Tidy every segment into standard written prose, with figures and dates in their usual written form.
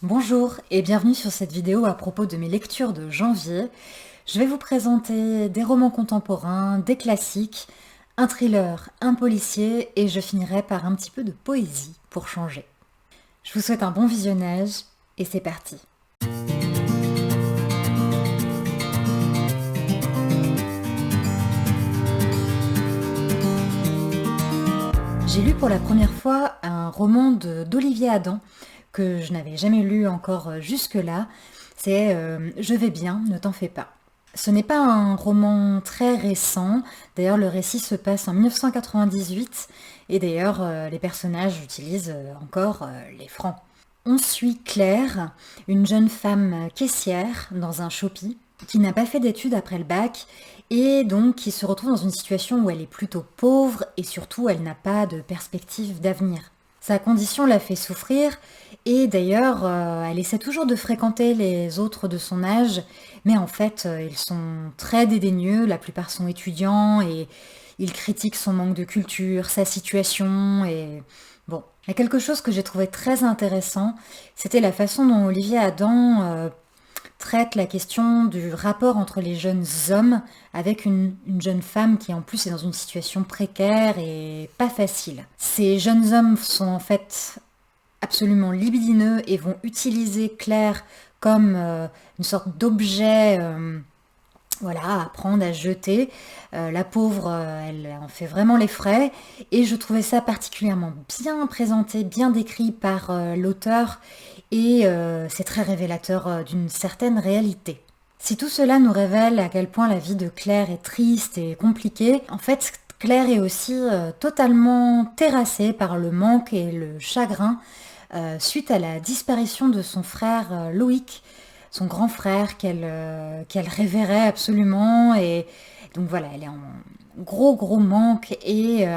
Bonjour et bienvenue sur cette vidéo à propos de mes lectures de janvier. Je vais vous présenter des romans contemporains, des classiques, un thriller, un policier et je finirai par un petit peu de poésie pour changer. Je vous souhaite un bon visionnage et c'est parti. J'ai lu pour la première fois un roman d'Olivier Adam que je n'avais jamais lu encore jusque-là. C'est Je vais bien, ne t'en fais pas. Ce n'est pas un roman très récent, d'ailleurs le récit se passe en 1998 et d'ailleurs les personnages utilisent encore les francs. On suit Claire, une jeune femme caissière dans un Shopee, qui n'a pas fait d'études après le bac et donc qui se retrouve dans une situation où elle est plutôt pauvre et surtout elle n'a pas de perspective d'avenir. Sa condition la fait souffrir et d'ailleurs elle essaie toujours de fréquenter les autres de son âge, mais en fait ils sont très dédaigneux, la plupart sont étudiants et ils critiquent son manque de culture, sa situation et bon. Il y a quelque chose que j'ai trouvé très intéressant, c'était la façon dont Olivier Adam traite la question du rapport entre les jeunes hommes avec une jeune femme qui en plus est dans une situation précaire et pas facile. Ces jeunes hommes sont en fait absolument libidineux et vont utiliser Claire comme une sorte d'objet voilà, à prendre, à jeter. La pauvre, elle en fait vraiment les frais. Et je trouvais ça particulièrement bien présenté, bien décrit par l'auteur. Et c'est très révélateur d'une certaine réalité. Si tout cela nous révèle à quel point la vie de Claire est triste et compliquée, en fait, Claire est aussi totalement terrassée par le manque et le chagrin suite à la disparition de son frère Loïc, son grand frère qu'elle révérait absolument. Et donc voilà, elle est en gros manque et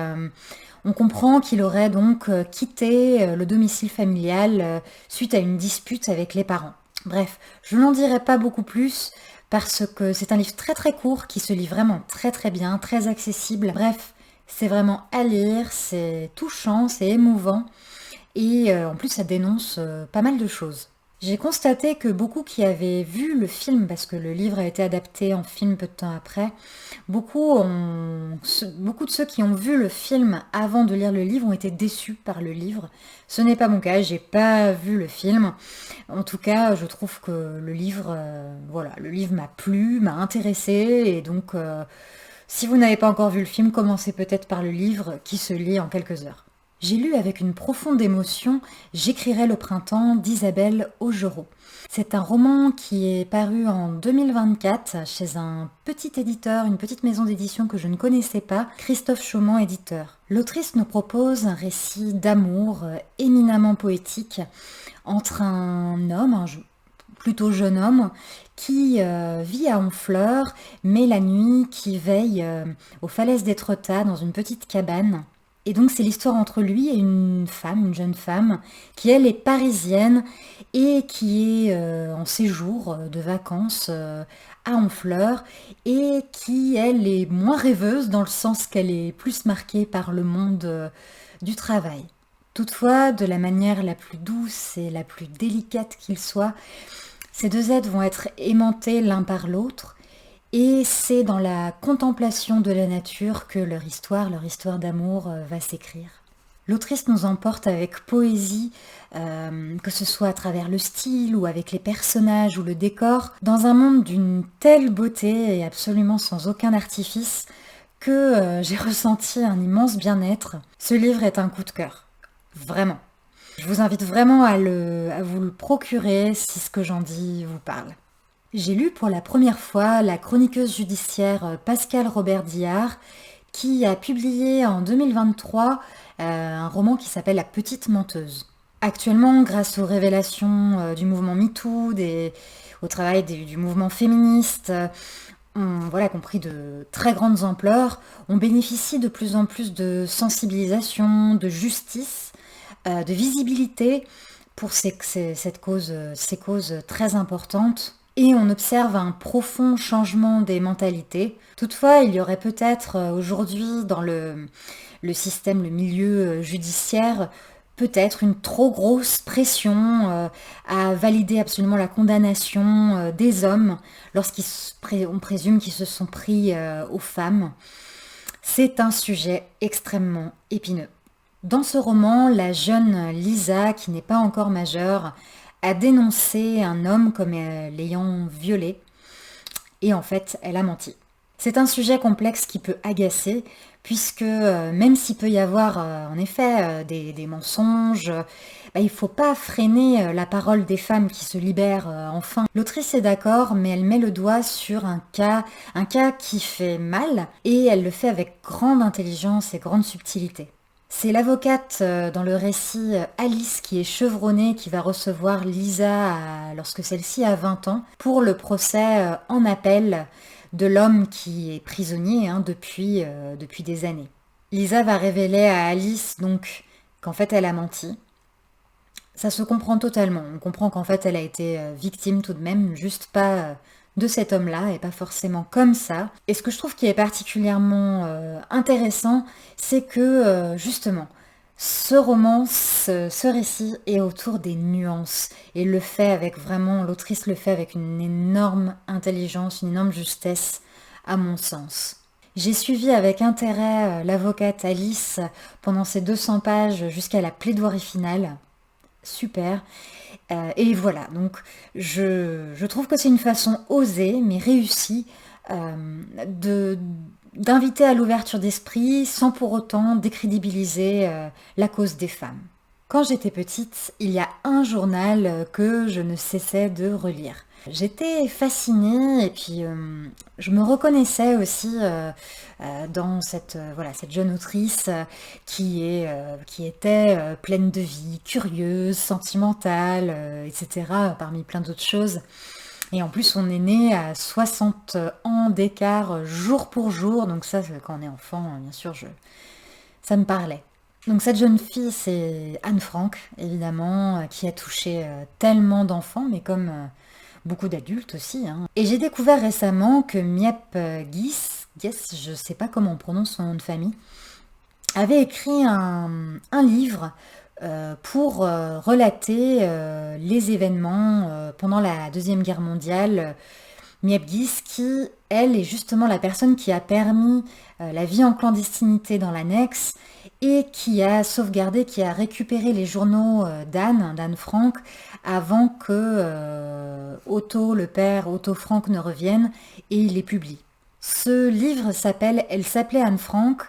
on comprend qu'il aurait donc quitté le domicile familial suite à une dispute avec les parents. Bref, je n'en dirai pas beaucoup plus parce que c'est un livre très très court qui se lit vraiment très très bien, très accessible. Bref, c'est vraiment à lire, c'est touchant, c'est émouvant et en plus ça dénonce pas mal de choses. J'ai constaté que beaucoup qui avaient vu le film, parce que le livre a été adapté en film peu de temps après, beaucoup de ceux qui ont vu le film avant de lire le livre ont été déçus par le livre. Ce n'est pas mon cas, j'ai pas vu le film. En tout cas, je trouve que le livre, voilà, le livre m'a plu, m'a intéressé, et donc si vous n'avez pas encore vu le film, commencez peut-être par le livre qui se lit en quelques heures. J'ai lu avec une profonde émotion J'écrirai le printemps d'Isabelle Augereau. C'est un roman qui est paru en 2024 chez un petit éditeur, une petite maison d'édition que je ne connaissais pas, Christophe Chaumont éditeur. L'autrice nous propose un récit d'amour éminemment poétique entre un homme, plutôt jeune homme, qui vit à Honfleur, mais la nuit qui veille aux falaises d'Étretat dans une petite cabane. Et donc c'est l'histoire entre lui et une femme, une jeune femme, qui elle est parisienne et qui est en séjour de vacances à Honfleur et qui elle est moins rêveuse dans le sens qu'elle est plus marquée par le monde du travail. Toutefois, de la manière la plus douce et la plus délicate qu'il soit, ces deux êtres vont être aimantés l'un par l'autre. Et c'est dans la contemplation de la nature que leur histoire d'amour va s'écrire. L'autrice nous emporte avec poésie, que ce soit à travers le style ou avec les personnages ou le décor, dans un monde d'une telle beauté et absolument sans aucun artifice que j'ai ressenti un immense bien-être. Ce livre est un coup de cœur, vraiment. Je vous invite vraiment à vous le procurer si ce que j'en dis vous parle. J'ai lu pour la première fois la chroniqueuse judiciaire Pascale Robert-Diard qui a publié en 2023 un roman qui s'appelle La Petite Menteuse. Actuellement, grâce aux révélations du mouvement MeToo, au travail du mouvement féministe, voilà, compris de très grandes ampleurs, on bénéficie de plus en plus de sensibilisation, de justice, de visibilité pour ces causes très importantes. Et on observe un profond changement des mentalités. Toutefois, il y aurait peut-être aujourd'hui dans le système, le milieu judiciaire, peut-être une trop grosse pression à valider absolument la condamnation des hommes lorsqu'on présume qu'ils se sont pris aux femmes. C'est un sujet extrêmement épineux. Dans ce roman, la jeune Lisa, qui n'est pas encore majeure, a dénoncé un homme comme l'ayant violée, et en fait, elle a menti. C'est un sujet complexe qui peut agacer, puisque même s'il peut y avoir en effet des mensonges, il ne faut pas freiner la parole des femmes qui se libèrent enfin. L'autrice est d'accord, mais elle met le doigt sur un cas qui fait mal, et elle le fait avec grande intelligence et grande subtilité. C'est l'avocate dans le récit Alice qui est chevronnée qui va recevoir Lisa lorsque celle-ci a 20 ans pour le procès en appel de l'homme qui est prisonnier depuis des années. Lisa va révéler à Alice donc qu'en fait elle a menti. Ça se comprend totalement. On comprend qu'en fait elle a été victime tout de même, juste pas de cet homme-là et pas forcément comme ça. Et ce que je trouve qui est particulièrement intéressant, c'est que justement, ce roman, ce récit est autour des nuances et l'autrice le fait avec une énorme intelligence, une énorme justesse à mon sens. J'ai suivi avec intérêt l'avocate Alice pendant ces 200 pages jusqu'à la plaidoirie finale. Super. Et voilà, donc je trouve que c'est une façon osée mais réussie d'inviter à l'ouverture d'esprit sans pour autant décrédibiliser la cause des femmes. Quand j'étais petite, il y a un journal que je ne cessais de relire. J'étais fascinée et puis je me reconnaissais aussi dans cette jeune autrice qui était pleine de vie, curieuse, sentimentale, etc., parmi plein d'autres choses. Et en plus, on est né à 60 ans d'écart jour pour jour, donc ça, quand on est enfant, bien sûr, ça me parlait. Donc cette jeune fille, c'est Anne Frank, évidemment, qui a touché tellement d'enfants, mais comme beaucoup d'adultes aussi. Et j'ai découvert récemment que Miep Guiss, je ne sais pas comment on prononce son nom de famille, avait écrit un livre pour relater les événements pendant la Deuxième Guerre mondiale. Miep Guiss, qui, elle, est justement la personne qui a permis la vie en clandestinité dans l'annexe et qui a sauvegardé, qui a récupéré les journaux d'Anne Frank avant que Otto Frank ne revienne et il les publie. Ce livre Elle s'appelait Anne Frank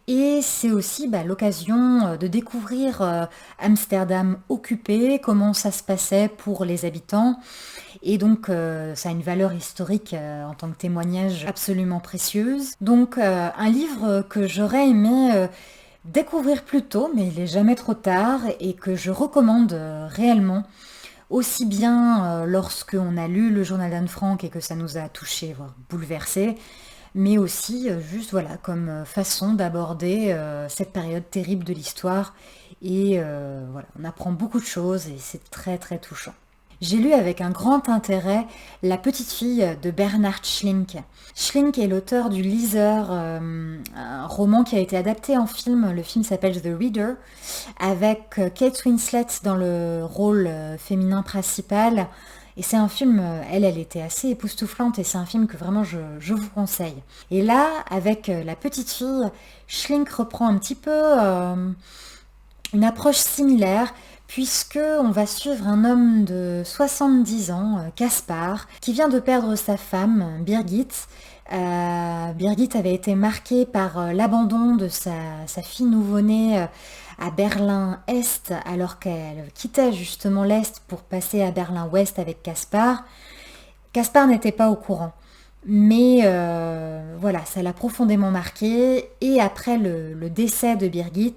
et c'est aussi l'occasion de découvrir Amsterdam occupé, comment ça se passait pour les habitants. Et donc ça a une valeur historique en tant que témoignage absolument précieuse. Donc un livre que j'aurais aimé découvrir plus tôt, mais il n'est jamais trop tard et que je recommande réellement. Aussi bien lorsqu'on a lu le journal d'Anne Frank et que ça nous a touchés, voire bouleversés, mais aussi juste comme façon d'aborder cette période terrible de l'histoire. Et on apprend beaucoup de choses et c'est très très touchant. J'ai lu avec un grand intérêt La petite fille de Bernhard Schlink. Schlink est l'auteur du Leaser, un roman qui a été adapté en film. Le film s'appelle The Reader, avec Kate Winslet dans le rôle féminin principal. Et c'est un film, elle était assez époustouflante et c'est un film que vraiment je vous conseille. Et là, avec La petite fille, Schlink reprend un petit peu une approche similaire, puisque on va suivre un homme de 70 ans, Caspar, qui vient de perdre sa femme, Birgit. Birgit avait été marquée par l'abandon de sa fille nouveau-née à Berlin-Est, alors qu'elle quittait justement l'Est pour passer à Berlin-Ouest avec Caspar. Caspar n'était pas au courant. Mais ça l'a profondément marqué. Et après le décès de Birgit,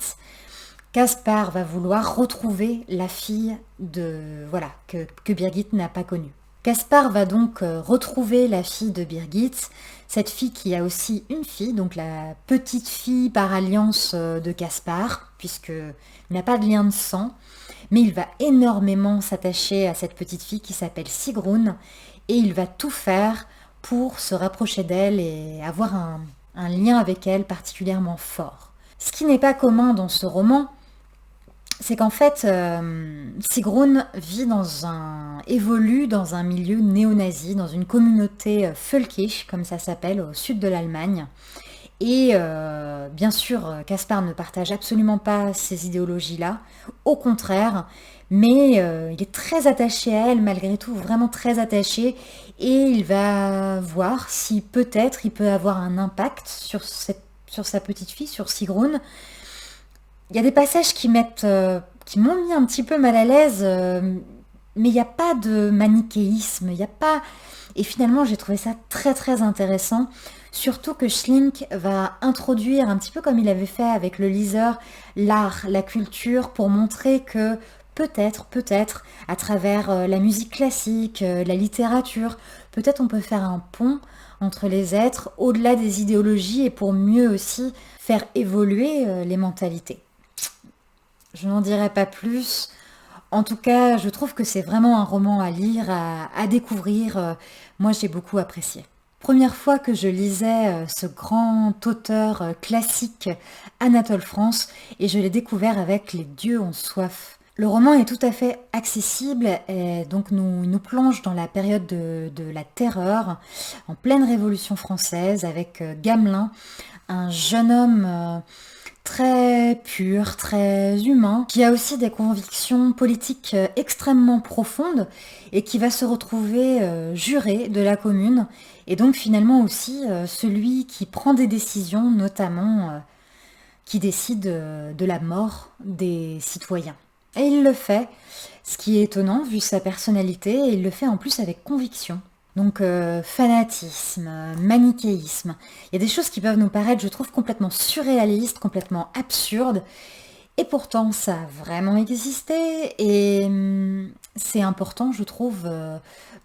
Caspar va vouloir retrouver la fille que Birgit n'a pas connue. Caspar va donc retrouver la fille de Birgit, cette fille qui a aussi une fille, donc la petite fille par alliance de Caspar, puisqu'il n'a pas de lien de sang, mais il va énormément s'attacher à cette petite fille qui s'appelle Sigrun, et il va tout faire pour se rapprocher d'elle et avoir un lien avec elle particulièrement fort. Ce qui n'est pas commun dans ce roman, c'est qu'en fait, Sigrun évolue dans un milieu néo-nazi, dans une communauté völkisch, comme ça s'appelle, au sud de l'Allemagne. Et bien sûr, Caspar ne partage absolument pas ces idéologies-là, au contraire, mais il est très attaché à elle, malgré tout, vraiment très attaché, et il va voir si peut-être il peut avoir un impact sur sa petite fille, sur Sigrun. Il y a des passages qui m'ont mis un petit peu mal à l'aise, mais il n'y a pas de manichéisme, il n'y a pas... Et finalement, j'ai trouvé ça très très intéressant, surtout que Schlink va introduire, un petit peu comme il avait fait avec le liseur, l'art, la culture, pour montrer que peut-être, à travers la musique classique, la littérature, peut-être on peut faire un pont entre les êtres, au-delà des idéologies, et pour mieux aussi faire évoluer les mentalités. Je n'en dirai pas plus. En tout cas, je trouve que c'est vraiment un roman à lire, à découvrir. Moi, j'ai beaucoup apprécié. Première fois que je lisais ce grand auteur classique, Anatole France, et je l'ai découvert avec Les dieux ont soif. Le roman est tout à fait accessible et donc nous plonge dans la période de la terreur, en pleine Révolution française, avec Gamelin, un jeune homme très pur, très humain, qui a aussi des convictions politiques extrêmement profondes et qui va se retrouver juré de la commune et donc finalement aussi celui qui prend des décisions, notamment qui décide de la mort des citoyens. Et il le fait, ce qui est étonnant vu sa personnalité, et il le fait en plus avec conviction. Donc fanatisme, manichéisme, il y a des choses qui peuvent nous paraître, je trouve, complètement surréalistes, complètement absurdes, et pourtant ça a vraiment existé, et c'est important, je trouve,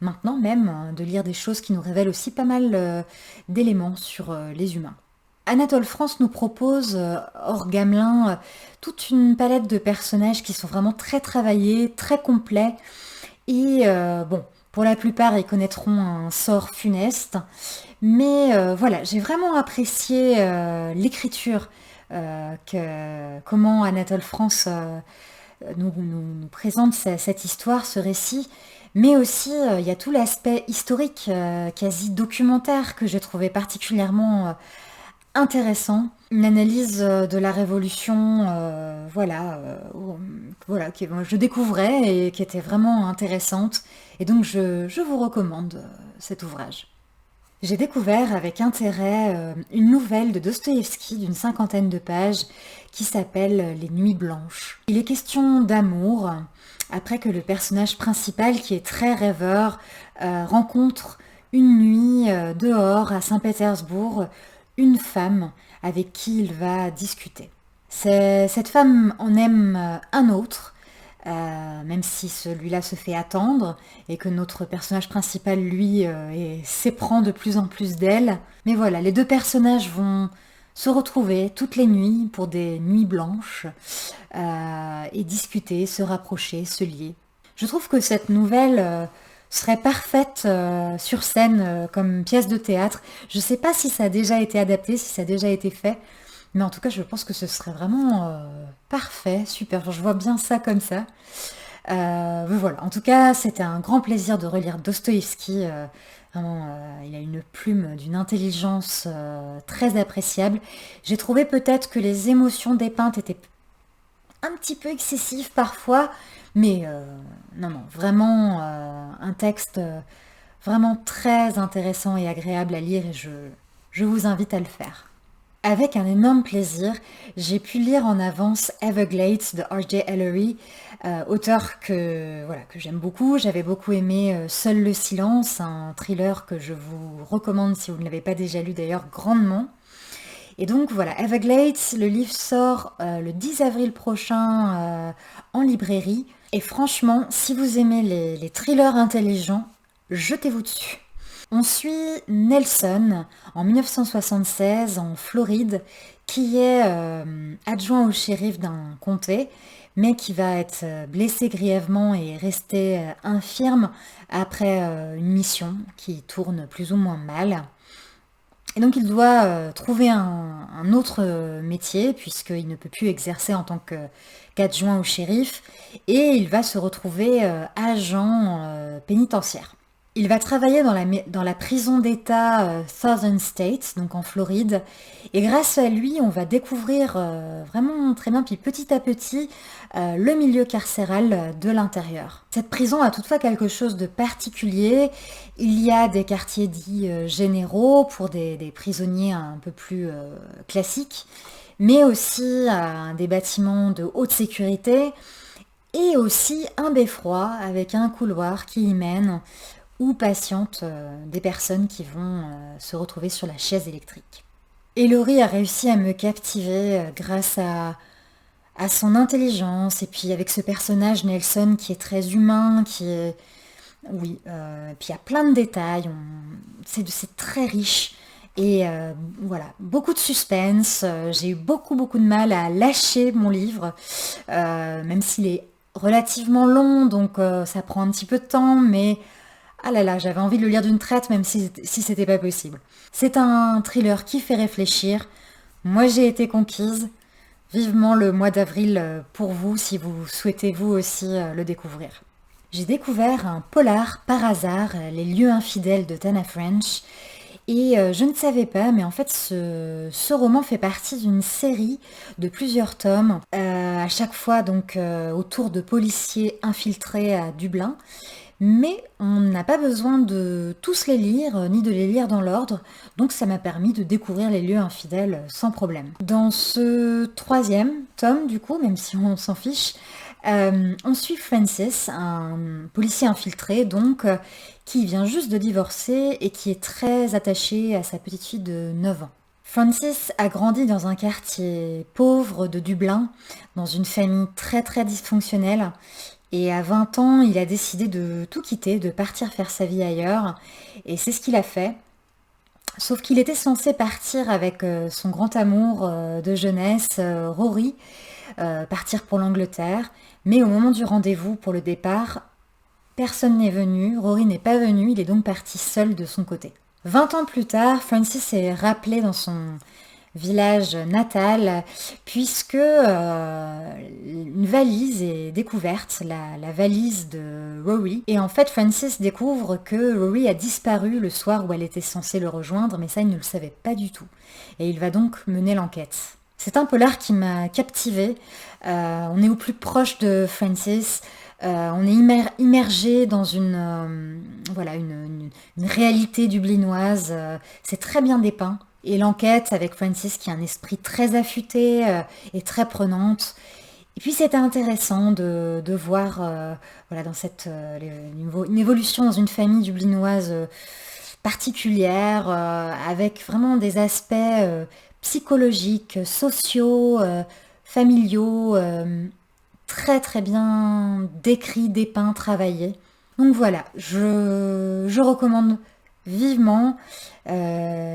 maintenant même, de lire des choses qui nous révèlent aussi pas mal d'éléments sur les humains. Anatole France nous propose, hors Gamelin, toute une palette de personnages qui sont vraiment très travaillés, très complets, et bon, pour la plupart, ils connaîtront un sort funeste. Mais voilà, j'ai vraiment apprécié l'écriture, comment Anatole France nous présente cette histoire, ce récit. Mais aussi, il y a tout l'aspect historique, quasi documentaire, que j'ai trouvé particulièrement intéressant. Une analyse de la Révolution, voilà, que je découvrais et qui était vraiment intéressante. Et donc je vous recommande cet ouvrage. J'ai découvert avec intérêt une nouvelle de Dostoïevski d'une 50aine de pages qui s'appelle Les Nuits Blanches. Il est question d'amour après que le personnage principal, qui est très rêveur, rencontre une nuit dehors à Saint-Pétersbourg une femme avec qui il va discuter. Cette femme en aime un autre, même si celui-là se fait attendre et que notre personnage principal, lui, s'éprend de plus en plus d'elle. Mais voilà, les deux personnages vont se retrouver toutes les nuits pour des nuits blanches et discuter, se rapprocher, se lier. Je trouve que cette nouvelle serait parfaite sur scène comme pièce de théâtre. Je ne sais pas si ça a déjà été adapté, si ça a déjà été fait, mais en tout cas, je pense que ce serait vraiment parfait, super. Je vois bien ça comme ça. Mais voilà, en tout cas, c'était un grand plaisir de relire Dostoïevski. Vraiment, il a une plume d'une intelligence très appréciable. J'ai trouvé peut-être que les émotions dépeintes étaient un petit peu excessives parfois, mais non, vraiment un texte vraiment très intéressant et agréable à lire et je vous invite à le faire. Avec un énorme plaisir, j'ai pu lire en avance Everglades de R.J. Ellery, auteur que j'aime beaucoup. J'avais beaucoup aimé Seul le silence, un thriller que je vous recommande si vous ne l'avez pas déjà lu d'ailleurs grandement. Et donc voilà, Everglades, le livre sort le 10 avril prochain en librairie. Et franchement, si vous aimez les thrillers intelligents, jetez-vous dessus. On suit Nelson en 1976 en Floride, qui est adjoint au shérif d'un comté, mais qui va être blessé grièvement et rester infirme après une mission qui tourne plus ou moins mal. Et donc il doit trouver un autre métier puisqu'il ne peut plus exercer en tant qu'adjoint au shérif et il va se retrouver agent pénitentiaire. Il va travailler dans la prison d'État Southern States, donc en Floride, et grâce à lui, on va découvrir vraiment très bien, puis petit à petit, le milieu carcéral de l'intérieur. Cette prison a toutefois quelque chose de particulier. Il y a des quartiers dits généraux pour des prisonniers un peu plus classiques, mais aussi des bâtiments de haute sécurité et aussi un beffroi avec un couloir qui y mène où patientent des personnes qui vont se retrouver sur la chaise électrique. Et Laurie a réussi à me captiver grâce à son intelligence et puis avec ce personnage Nelson qui est très humain, qui est... Oui, puis il y a plein de détails, c'est très riche et voilà, beaucoup de suspense. J'ai eu beaucoup de mal à lâcher mon livre, même s'il est relativement long, donc ça prend un petit peu de temps, mais... Ah là là, j'avais envie de le lire d'une traite, même si c'était pas possible. C'est un thriller qui fait réfléchir. Moi, j'ai été conquise. Vivement le mois d'avril pour vous, si vous souhaitez vous aussi le découvrir. J'ai découvert un polar par hasard, Les lieux infidèles de Tana French. Et je ne savais pas, mais en fait, ce roman fait partie d'une série de plusieurs tomes, à chaque fois donc autour de policiers infiltrés à Dublin. Mais on n'a pas besoin de tous les lire, ni de les lire dans l'ordre, donc ça m'a permis de découvrir les lieux infidèles sans problème. Dans ce troisième tome, du coup, même si on s'en fiche, on suit Francis, un policier infiltré, donc, qui vient juste de divorcer et qui est très attaché à sa petite fille de 9 ans. Francis a grandi dans un quartier pauvre de Dublin, dans une famille très dysfonctionnelle. Et à 20 ans, il a décidé de tout quitter, de partir faire sa vie ailleurs. Et c'est ce qu'il a fait. Sauf qu'il était censé partir avec son grand amour de jeunesse, Rory, partir pour l'Angleterre. Mais au moment du rendez-vous pour le départ, personne n'est venu. Rory n'est pas venu, il est donc parti seul de son côté. 20 ans plus tard, Francis est rappelé dans son village natal, puisque une valise est découverte, la valise de Rory. Et en fait, Francis découvre que Rory a disparu le soir où elle était censée le rejoindre, mais ça, il ne le savait pas du tout. Et il va donc mener l'enquête. C'est un polar qui m'a captivée. On est au plus proche de Francis. On est immergé dans une réalité dublinoise. C'est très bien dépeint. Et l'enquête avec Francis qui a un esprit très affûté et très prenante. Et puis c'était intéressant de voir dans une évolution dans une famille dublinoise particulière, avec vraiment des aspects psychologiques, sociaux, familiaux, très bien décrits, dépeints, travaillés. Donc voilà, je recommande vivement.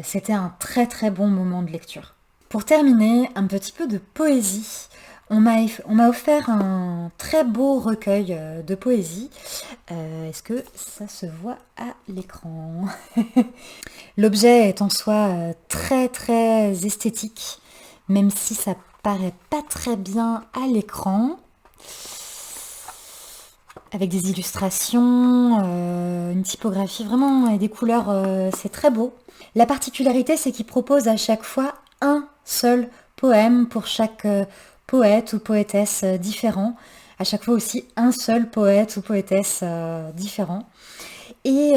C'était un très bon moment de lecture. Pour terminer, un petit peu de poésie. On m'a offert un très beau recueil de poésie. Est-ce que ça se voit à l'écran? L'objet est en soi très esthétique, même si ça paraît pas très bien à l'écran. Avec des illustrations, une typographie vraiment et des couleurs, c'est très beau. La particularité, c'est qu'il propose à chaque fois un seul poème pour chaque poète ou poétesse différent. À chaque fois aussi un seul poète ou poétesse différent. Et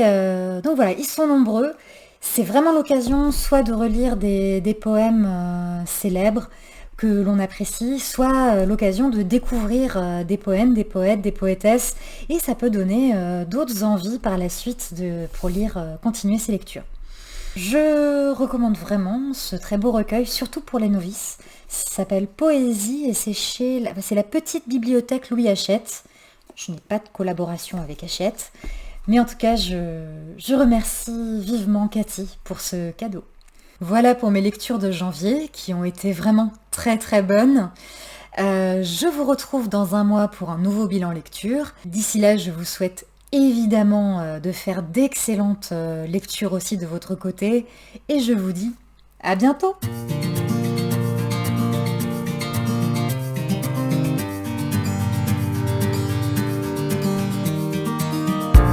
donc voilà, ils sont nombreux. C'est vraiment l'occasion soit de relire des poèmes célèbres que l'on apprécie, soit l'occasion de découvrir des poèmes, des poètes, des poétesses, et ça peut donner d'autres envies par la suite pour continuer ces lectures. Je recommande vraiment ce très beau recueil, surtout pour les novices. Ça s'appelle Poésie et c'est la petite bibliothèque Louis Hachette. Je n'ai pas de collaboration avec Hachette, mais en tout cas, je remercie vivement Cathy pour ce cadeau. Voilà pour mes lectures de janvier qui ont été vraiment très bonnes. Je vous retrouve dans un mois pour un nouveau bilan lecture. D'ici là, je vous souhaite évidemment de faire d'excellentes lectures aussi de votre côté et je vous dis à bientôt!